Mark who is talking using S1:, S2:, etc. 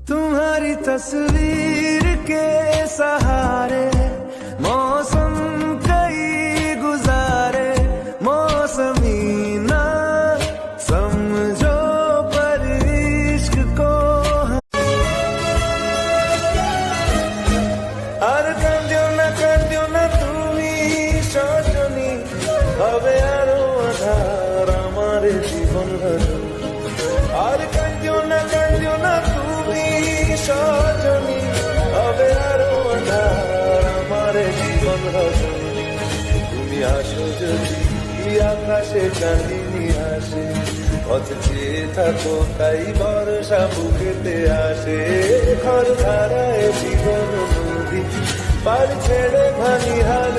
S1: तुम्हारी तस्वीर के सहारे मौसम कई गुजारे, मौसमी ना समझो पर इश्क को। আর কাঁদিও না তুমি সজনী, হবে আরো আধার আমার জীবন রজনী। আর কাঁদিও না তুমি সজনী, হবে আরো আধার আমার জীবন রজনী। তুমি আসো যদি আকাশে চাঁদিনী আসে, পথ চেয়ে থাকো তাই বর্ষা বুকেতে আসে। ঘর ধারায় জীবন নদী পার ছেড়ে ভানি হাল